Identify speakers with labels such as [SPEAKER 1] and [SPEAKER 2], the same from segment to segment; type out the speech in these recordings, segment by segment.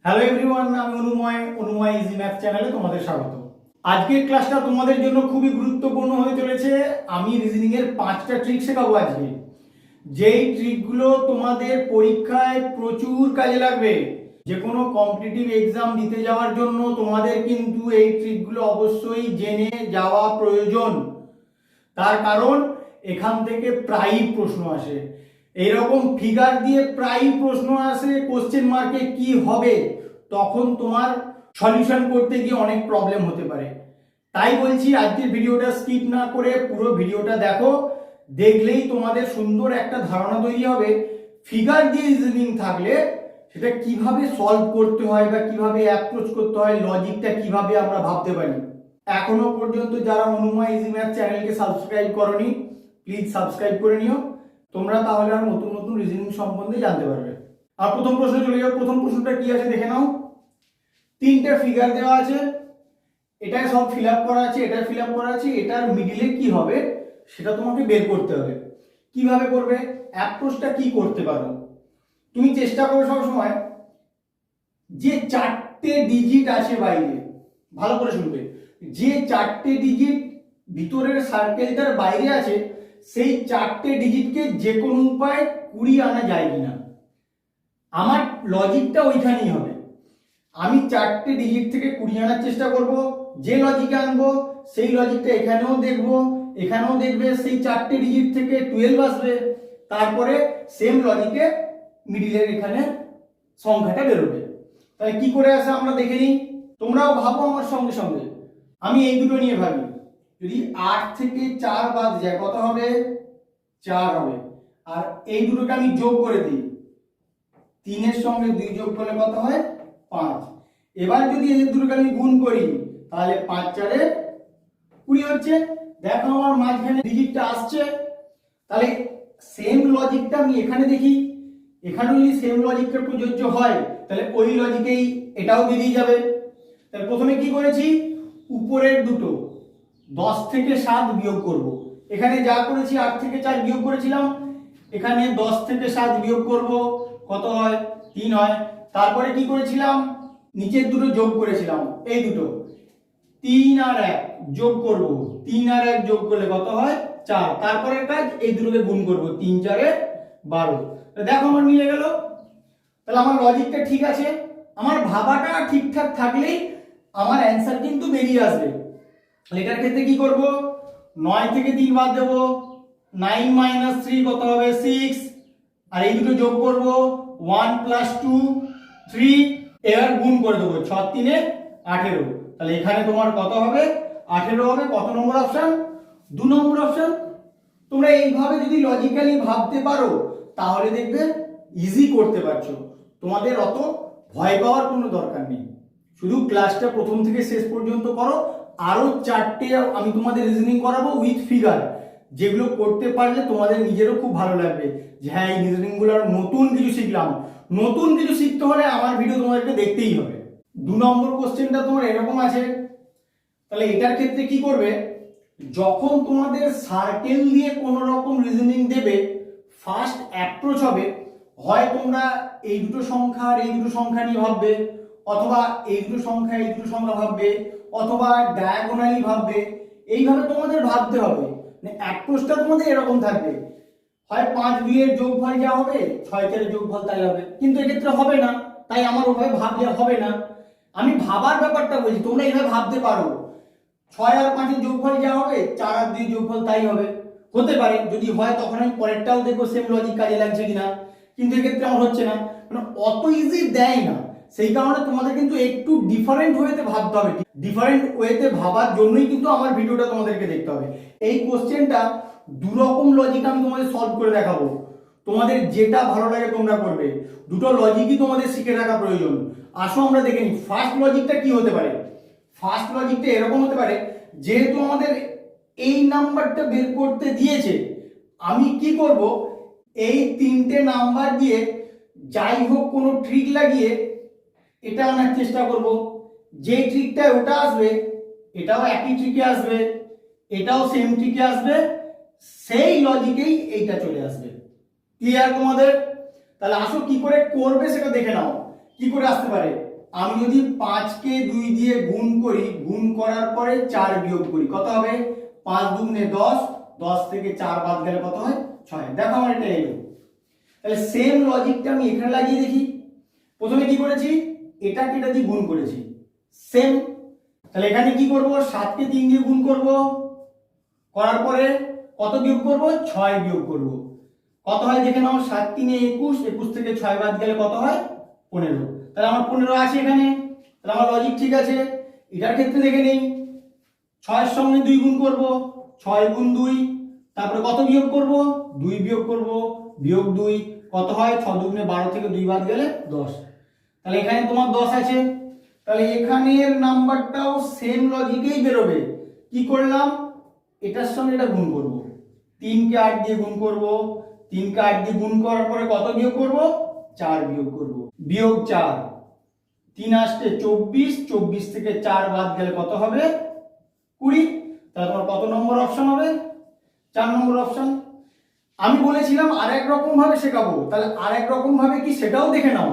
[SPEAKER 1] Hello everyone, আমি অনুময় easy math চ্যানেলে তোমাদের স্বাগত। আজকের ক্লাসটা তোমাদের জন্য খুবই গুরুত্বপূর্ণ হয়ে চলেছে। আমি রিজনিং এর 5টা ট্রিক শেখাবো আজকে, যেই ট্রিকগুলো তোমাদের পরীক্ষায় প্রচুর কাজে লাগবে। যে কোনো কম্পিটিটিভ এক্সাম দিতে যাওয়ার জন্য তোমাদের কিন্তু এই ট্রিকগুলো অবশ্যই জেনে যাওয়া প্রয়োজন। তার কারণ এখান থেকে প্রায়ই প্রশ্ন আসে, এইরকম ফিগার দিয়ে প্রায়ই প্রশ্ন আসে। কোশ্চেন মার্কে কি হবে, তখন তোমার সলিউশন করতে গিয়ে অনেক প্রবলেম হতে পারে। তাই বলছি আজকের ভিডিওটা স্কিপ না করে পুরো ভিডিওটা দেখো। দেখলেই তোমাদের সুন্দর একটা ধারণা তৈরি হবে ফিগার দিয়ে রিজনিং থাকলে সেটা কিভাবে সলভ করতে হয় বা কিভাবে অ্যাপ্রোচ করতে হয়, লজিকটা কিভাবে আমরা ভাবতে পারি। এখনো পর্যন্ত যারা অনুময় ইজি ম্যাথ চ্যানেলকে সাবস্ক্রাইব করনি, প্লিজ সাবস্ক্রাইব করে নিও। তোমরা তাহলে আর নতুন নতুন রিজনিং সম্বন্ধে জানতে পারবে। আর প্রথম প্রশ্ন চলে যাও। প্রথম প্রশ্নটা কি আছে দেখে নাও। তিনটে ফিগার দেওয়া আছে, এটাই সব ফিল আপ করা আছে, এটা ফিল আপ করা আছে, এটার মিডিলে কি হবে সেটা তোমাকে বের করতে হবে। কিভাবে করবে, অ্যাপ্রোচটা কি করতে পারো তুমি চেষ্টা করো সবসময়। যে চারটে ডিজিট আছে বাইরে, ভালো করে শুনবে, যে চারটে ডিজিট ভিতরের সার্কেলটার বাইরে আছে সেই চারটে ডিজিটকে যে কোনো উপায়ে 20 আনা যায় কিনা, আমার লজিকটা ওইখানেই হবে। আমি চারটে ডিজিট থেকে 20 আনার চেষ্টা করব। যে লজিকে আনবো সেই লজিকটা এখানেও দেখবো, এখানেও দেখবে, সেই চারটে ডিজিট থেকে 12 আসবে। তারপরে সেম লজিকে মিডিলের এখানে সংখ্যাটা বেরোবে। তাহলে কি করে আসে আমরা দেখে নিই, তোমরাও ভাবো আমার সঙ্গে সঙ্গে। আমি এই দুটো নিয়ে ভাবি, যদি 8 থেকে 4 বাদ যায় কত হবে, 4 হবে। আর এই দুটোকে আমি যোগ করে দিই, 3 এর সঙ্গে 2 যোগ করলে কত হয়, 5। এবার যদি এই দুটোকে আমি গুণ করি তাহলে 5 4 এ 20 হচ্ছে। দেখো আমার মাঝখানে ডিজিটটা আসছে। তাহলে সেম লজিকটা আমি এখানে দেখি, এখানে যদি সেম লজিকটা প্রযোজ্য হয় তাহলে ওই লজিকেই এটাও বেরিয়ে যাবে। তাহলে প্রথমে কি করেছি, উপরের দুটো 10 থেকে 7 বিয়োগ করব। এখানে যা করেছি 8 থেকে 4 বিয়োগ করেছিলাম, এখানে 10 থেকে 7 বিয়োগ করব, কত হয়, 3 হয়। তারপরে কি করেছিলাম, নিচের দুটো যোগ করেছিলাম, এই দুটো 3 আর 1 যোগ করব, 3 আর 1 যোগ করলে কত হয়, 4। তারপরের কাজ এই দুটোকে গুণ করব, 3 4 এ 12। দেখো আমার মিলে গেল। তাহলে আমার লজিকটা ঠিক আছে, আমার ভাবাটা ঠিকঠাক থাকলেই আমার অ্যান্সার কিন্তু বেরিয়ে আসবে। এটার ক্ষেত্রে কি করব, 9 থেকে 3 বাদ দেব, 9 - 3 কত হবে, 6। আর এই দুটো যোগ করব, 1 + 2 3। এবার গুণ করে দেবো, 6 3 এ 18। তাহলে এখানে তোমার কত হবে, 18 হবে। কত নম্বর অপশন, 2 নম্বর অপশন। তোমরা এইভাবে যদি লজিক্যালি ভাবতে পারো তাহলে দেখবে ইজি করতে পারছো, তোমাদের অত ভয় পাওয়ার কোনো দরকার নেই। শুধু ক্লাসটা প্রথম থেকে শেষ পর্যন্ত করো। আরো 4টে আমি তোমাদের রিজনিং করাবো উইথ ফিগার, যেগুলো করতে পারলে তোমাদের নিজেরও খুব ভালো লাগবে যে হ্যাঁ এই রিজনিং গুলো নতুন কিছু শিখলাম। নতুন কিছু শিখতে হলে আমার ভিডিও তোমাদেরকে দেখতেই হবে। 2 নম্বর কোশ্চেনটা তোমার এরকম আছে। তাহলে এটার ক্ষেত্রে কি করবে, যখন তোমাদের সার্কেল দিয়ে কোন রকম রিজনিং দেবে, ফার্স্ট অ্যাপ্রোচ হবে হয় তোমরা এই দুটো সংখ্যা আর এই দুটো সংখ্যা নিয়ে ভাববে, অথবা এই দুটো সংখ্যা এই দুটো সংখ্যা ভাববে, অথবা ডায়াগোনালি ভাববে। এইভাবে তোমাদের ভাবতে হবে, মানে অ্যাপ্রোচটা তোমাদের এরকম থাকবে। হয় 5 2 এর যোগফল যা হবে, 6 4 এর যোগফল তাই হবে। কিন্তু এক্ষেত্রে হবে না, তাই আমার ওভাবে ভাবলে হবে না। আমি ভাবার ব্যাপারটা বলছি, তোমরা এইভাবে ভাবতে পারো, 6 আর 5 এর যোগফল যা হবে, 4 আর 2 যোগফল তাই হবে। হতে পারে, যদি হয় তখন আমি পরেরটাও দেখবো সেম লজিক কাজে লাগছে কিনা। কিন্তু এক্ষেত্রে আমার হচ্ছে না, মানে অত ইজি দেয় না। সেই কারণে তোমাদের কিন্তু একটু ডিফারেন্ট ওয়েতে ভাবতে হবে। ডিফারেন্ট ওয়েতে ভাবার জন্যই কিন্তু আমার ভিডিওটা তোমাদেরকে দেখতে হবে। এই কোশ্চেনটা দুরকম লজিক আমি তোমাদের সলভ করে দেখাবো, তোমাদের যেটা ভালো লাগে তোমরা করবে। দুটো লজিকই তোমাদের শিখে রাখা প্রয়োজন। আসো আমরা দেখে নিই ফার্স্ট লজিকটা কি হতে পারে। ফার্স্ট লজিকটা এরকম হতে পারে, যেহেতু আমাদের এই নাম্বারটা বের করতে দিয়েছে, আমি কি করব, এই 3টে নাম্বার দিয়ে যাই হোক কোনো ট্রিক লাগিয়ে এটা আনার চেষ্টা করব। যে ট্রিকটায় ওটা আসবে এটাও একই ট্রিকে আসবে, এটাও সেম ট্রিকে আসবে, সেই লজিকেই এইটা চলে আসবে। ক্লিয়ার তোমাদের? তাহলে আসো কি করে করবে সেটা দেখে নাও, কি করে আসতে পারে। আমি যদি 5কে 2 দিয়ে গুণ করি, গুণ করার পরে 4 বিয়োগ করি, কত হবে? 5 দুগুণে 10, 10 থেকে 4 বাদ গেলে কত হয়? 6। দেখো আমার এটা এলো। তাহলে সেম লজিকটা আমি এখানে লাগিয়ে দেখি। প্রথমে কি করেছি? এটাকে এটা দিয়ে গুণ করেছি, সেম। তাহলে এখানে কি করব? 7কে 3 দিয়ে গুণ করব, করার পরে কত বিয়োগ করব? 6 বিয়োগ করব। কত হয় দেখে নাও? 7 3 21, 21 থেকে 6 বাদ গেলে কত হয়? 15। তাহলে আমার 15 আছে এখানে, তাহলে আমার লজিক ঠিক আছে। এটার ক্ষেত্রে দেখে নেই, 6 এর সঙ্গে 2 গুণ করব, 6 গুণ 2, তারপরে কত বিয়োগ করব? 2 বিয়োগ করব, বিয়োগ 2 কত হয়? 6 দুগুণে 12 থেকে 2 বাদ গেলে 10। তাহলে এখানে তোমার 10 আছে। তাহলে এখানের নাম্বারটাও সেম লজিকেই বেরোবে। কি করলাম? এটার সঙ্গে এটা গুণ করব, 3 কে 8 দিয়ে গুণ করব, 3 কে 8 দিয়ে গুণ করার পরে কত বিয়োগ করব? 4 বিয়োগ করব, বিয়োগ 4, 3 আসতে 24, 24 থেকে 4 বাদ গেলে কত হবে? 20। তাহলে তোমার কত নম্বর অপশন হবে? 4 নম্বর অপশন। আমি বলেছিলাম আরেক রকম ভাবে শেখাবো, তাহলে আরেক রকম ভাবে কি সেটাও দেখে নাও।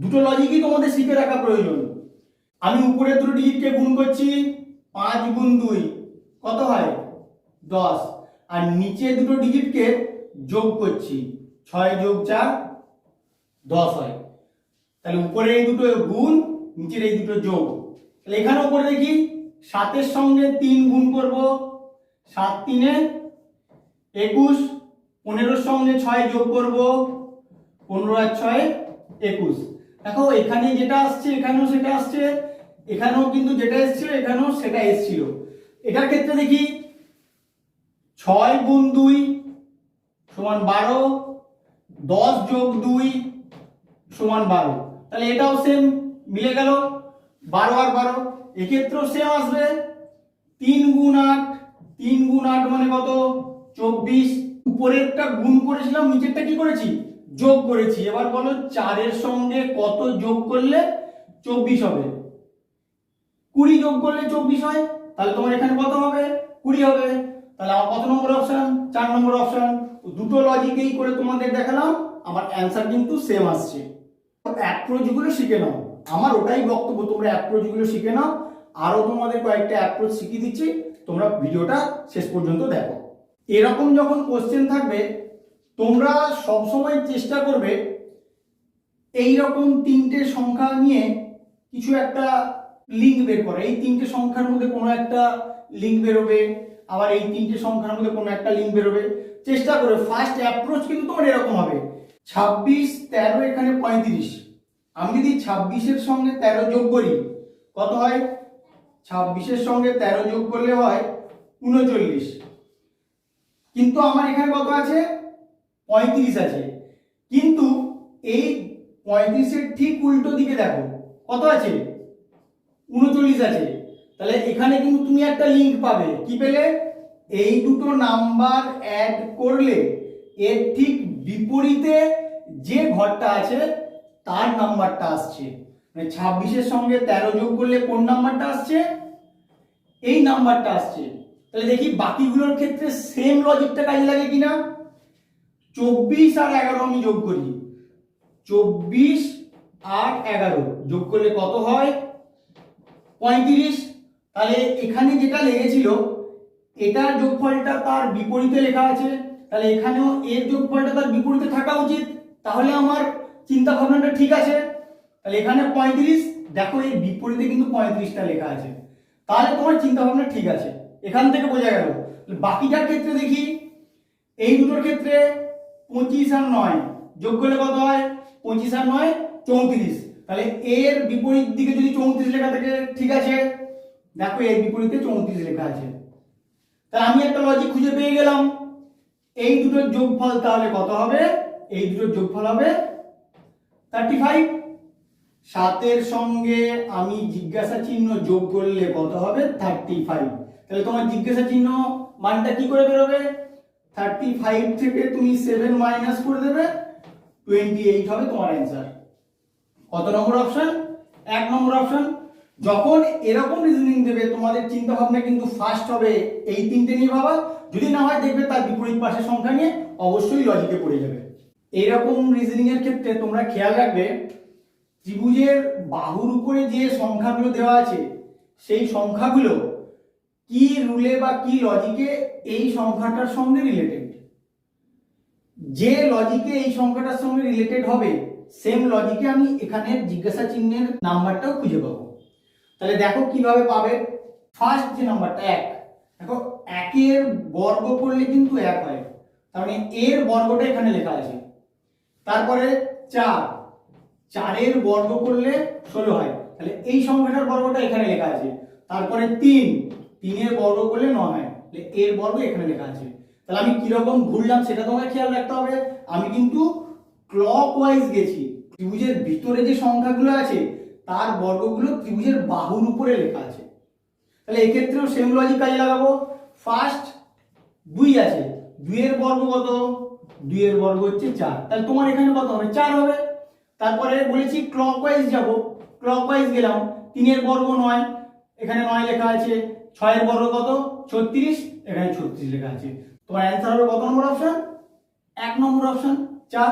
[SPEAKER 1] দুটো লজিকই তোমাদের শিখে রাখা প্রয়োজন। আমি উপরের দুটো ডিজিটকে গুণ করছি, 5 গুণ 2 কত হয়? 10। আর নিচে দুটো ডিজিটকে যোগ করছি, 6 যোগ 4 10 হয়। তাহলে উপরে এই দুটো গুণ, নিচের এই দুটো যোগ। তাহলে এখানে উপরে দেখি 7 এর সঙ্গে 3 গুণ করব, 7 3 21, 15 এর সঙ্গে 6 যোগ করব, 15 আর 6 21। দেখো এখানে যেটা আসছে এখানেও সেটা আসছে, এখানেও কিন্তু যেটা এসেছিল এখানেও সেটা এসেছিল। এটার ক্ষেত্রে দেখি 6 গুণ 2 সমান 12, 10 যোগ 2 সমান 12। তাহলে এটাও সেম মিলে গেল, 12 আর 12। এক্ষেত্রেও সেম আসবে, 3 গুণ 8, 3 গুণ 8 মানে কত? 24। উপরেরটা গুণ করেছিলাম, নিচেরটা কি করেছি? যোগ করেছি। এবার বলো 4 এর সঙ্গে কত যোগ করলে 24 হবে? 20 যোগ করলে 24 হয়। তাহলে তোমার এখানে কত হবে? 20 হবে। তাহলে আমার কত নম্বর অপশন? 4 নম্বর অপশন। দুটো লজিকেই করে তোমাদের দেখালাম, আমার অ্যান্সার কিন্তু সেম আসছে। অ্যাপ্রোচগুলো শিখে নাও, আমার ওটাই বক্তব্য, তোমরা অ্যাপ্রোচগুলো শিখে নাও। আরো তোমাদের কয়েকটা অ্যাপ্রোচ শিখিয়ে দিচ্ছি, তোমরা ভিডিওটা শেষ পর্যন্ত দেখো। এরকম যখন কোশ্চেন থাকবে তোমরা সবসময় চেষ্টা করবে এই রকম 3টে সংখ্যা নিয়ে কিছু একটা লিঙ্ক বের করে। এই 3টে সংখ্যার মধ্যে কোনো একটা লিঙ্ক বেরোবে, আবার এই 3টে সংখ্যার মধ্যে কোনো একটা লিঙ্ক বেরোবে। চেষ্টা করে ফার্স্ট অ্যাপ্রোচ কিন্তু তোমার এরকম হবে, 26 13 এখানে 35। আমি যদি 26 এর সঙ্গে 13 যোগ করি কত হয়? 26 এর সঙ্গে 13 যোগ করলে হয় 39। কিন্তু আমার এখানে কত আছে? 35 আছে। কিন্তু এই 35 এর ঠিক উল্টো দিকে দেখো কত আছে? 39 আছে। তাহলে এখানে কিন্তু তুমি একটা লিঙ্ক পাবে। কি পেলে? এই দুটো নাম্বার অ্যাড করলে এর ঠিক বিপরীতে যে ঘরটা আছে তার নাম্বারটা আসছে। মানে 26 এর সঙ্গে 13 যোগ করলে কোন নাম্বারটা আসছে? এই নাম্বারটা আসছে। তাহলে দেখি বাকিগুলোর ক্ষেত্রে সেম লজিকটা কাজে লাগে কিনা। 24 আর 11 আমি যোগ করি, 24 আর 11 যোগ করলে কত হয়? 35। তাহলে এখানে যেটা লেগেছিল এটার যোগফলটা তার বিপরীতে লেখা আছে, তাহলে এখানেও এর যোগফলটা তার বিপরীতে থাকা উচিত। তাহলে আমার চিন্তা ভাবনাটা ঠিক আছে। তাহলে এখানে 35, দেখো এর বিপরীতে কিন্তু 35টা লেখা আছে, তাহলে তোমার চিন্তা ভাবনা ঠিক আছে। এখান থেকে বোঝা গেল। বাকিটার ক্ষেত্রে দেখি, এই দুটোর ক্ষেত্রে 25 আর 9 যোগ করলে কত হয়? 25 আর 9 34। তাহলে এর বিপরীত দিকে যদি 34 লেখা থাকে ঠিক আছে, দেখো এর বিপরীতে 34 লেখা আছে। তাহলে আমি একটা লজিক খুঁজে পেয়ে গেলাম। এই দুটোর যোগফল তাহলে কত হবে? এই দুটোর যোগফল হবে 35। 7 এর সঙ্গে আমি জিজ্ঞাসা চিহ্ন যোগ করলে কত হবে? 35। তাহলে তোমার জিজ্ঞাসা চিহ্ন মানটা কি করে বেরোবে? 35 থেকে তুমি 7 মাইনাস করে দেবে, 28 হবে তোমার অ্যান্সার। কত নম্বর অপশন? 1 নম্বর অপশন। যখন এরকম রিজনিং দেবে তোমাদের চিন্তা ভাবনা কিন্তু ফার্স্ট হবে এই 3টে নিয়ে ভাবা, যদি না হয় দেখবে তার বিপরীত পাশের সংখ্যা নিয়ে অবশ্যই লজিকে পড়ে যাবে। এইরকম রিজনিং এর ক্ষেত্রে তোমরা খেয়াল রাখবে ত্রিভুজের বাহুর উপরে যে সংখ্যাগুলো দেওয়া আছে সেই সংখ্যাগুলো কি রুলে বা কি লজিকে এই সংখ্যাটার সঙ্গে রিলেটেড, যে লজিকে এই সংখ্যাটার সঙ্গে রিলেটেড হবে সেম লজিকে আমি এখানে জিজ্ঞাসা চিহ্নের নাম্বারটাও খুঁজে পাবো। তাহলে দেখো কিভাবে পাবে। ফার্স্ট যে নাম্বারটা 1, দেখো 1 এর বর্গ করলে কিন্তু 1 হয়, তার মানে এর বর্গটা এখানে লেখা আছে। তারপরে 4, 4 এর বর্গ করলে 16 হয়, তাহলে এই সংখ্যাটার বর্গটা এখানে লেখা আছে। তারপরে 3, 3 এর বর্গ করলে 9 হয়, তাহলে এর বর্গ এখানে লেখা আছে। তাহলে আমি কিরকম ঘুরলাম সেটা তোমাকে খেয়াল রাখতে হবে। আমি কিন্তু ক্লকওয়াইজ গেছি, ত্রিভুজের ভিতরে যে সংখ্যাগুলো আছে তার বর্গগুলো ত্রিভুজের বাহুর উপরে লেখা আছে। তাহলে এক্ষেত্রেও সেম লজিক কাজে লাগাবো। ফার্স্ট 2 আছে, 2 এর বর্গ কত? 2 এর বর্গ হচ্ছে 4, তাহলে তোমার এখানে কত হবে? 4 হবে। তারপরে বলেছি ক্লকওয়াইজ যাব, ক্লকওয়াইজ গেলাম, 3 এর বর্গ 9, এখানে 9 লেখা আছে। 6 এর বর্গ কত? 36, এখানে 36 লেখা আছে। তোমার অ্যান্সার হবে কত নম্বর অপশন? 1 নম্বর অপশন 4।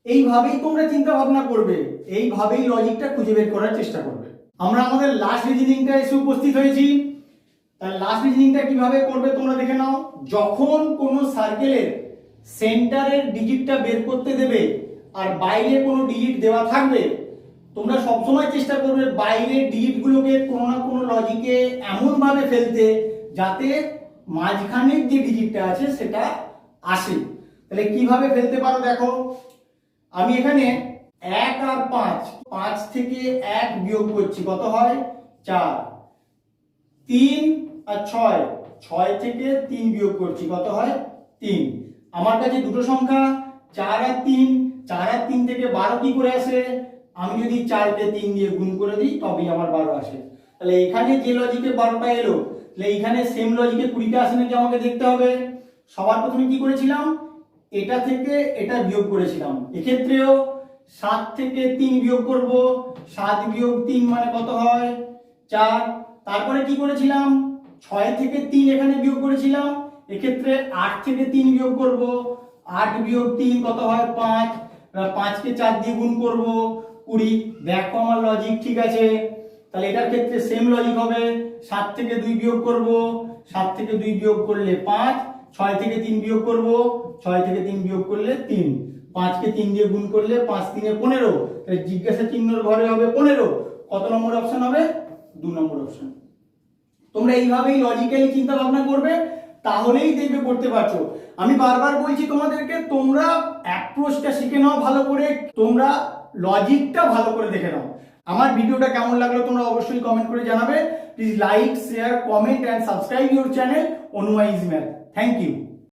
[SPEAKER 1] এইভাবেই তোমরা চিন্তা ভাবনা করবে, এইভাবেই লজিকটা খুঁজে বের করার চেষ্টা করবে। আমরা আমাদের লাস্ট রিজনিংটা এসে উপস্থিত হয়েছি। তাহলে লাস্ট রিজনিংটা কিভাবে করবে তোমরা দেখে নাও। যখন কোনো সার্কেলের সেন্টারের ডিজিটটা বের করতে দেবে আর বাইরে কোনো ডিজিট দেওয়া থাকবে, তোমরা সবসময় চেষ্টা করবে বাইরের ডিজিটগুলোকে কোনো না কোনো লজিকে এমন ভাবে ফেলতে যাতে মাঝখানের যে ডিজিটটা আছে সেটা আসে। তাহলে কিভাবে ফেলতে পারো দেখো। আমি এখানে 1 আর 5, 5 থেকে 1 বিয়োগ করছি, কত হয়? 4। 3 আর 6, 6 থেকে 3 বিয়োগ করছি, কত হয়? 3। আমার কাছে দুটো সংখ্যা 4 আর 3, 4 আর 3 থেকে 12 কি করে আসে? আমি যদি 4 কে 3 দিয়ে গুণ করে দিই তবেই আমার 12 আসে। তাহলে এখানে যে লজিকে 12টা এলো, তাহলে এইখানে সেম লজিকে 20টা আসে নাকি আমাকে দেখতে হবে। সবার প্রথমে কি করেছিলাম? এটা থেকে এটা বিয়োগ করেছিলাম। এক্ষেত্রেও 7 থেকে 3 বিয়োগ করব, 7 বিয়োগ 3 মানে কত হয়? 4। তারপরে কি করেছিলাম? 6 থেকে 3 এখানে বিয়োগ করেছিলাম, এক্ষেত্রে 8 থেকে 3 বিয়োগ করব, 8 বিয়োগ 3 কত হয়? 5। 5 কে 4 দিয়ে গুণ করব, 20। দেখো আমার লজিক ঠিক আছে। তাহলে এটার ক্ষেত্রে সেম লজিক হবে। 7 থেকে 2 বিয়োগ করব, 7 থেকে 2 বিয়োগ করলে 5, 6 থেকে 3 বিয়োগ করব, 6 থেকে 3 বিয়োগ করলে 3, 5 কে 3 দিয়ে গুণ করলে 5 3 15, তাহলে জিজ্ঞাসা চিহ্নর ঘরে হবে 15। কত নম্বর অপশন হবে? 2 নম্বর অপশন। তোমরা এইভাবেই লজিক্যালি চিন্তা ভাবনা করবে, তাহলেই দেখবে করতে পারছো। আমি বারবার বলছি তোমাদেরকে, তোমরা অ্যাপ্রোচটা শিখে নাও ভালো করে, তোমরা লজিকটা ভালো করে দেখে নাও। আমার ভিডিওটা কেমন লাগলো তোমরা অবশ্যই কমেন্ট করে জানাবে। Please like, share, comment and subscribe your channel Anuya easy math. Thank you.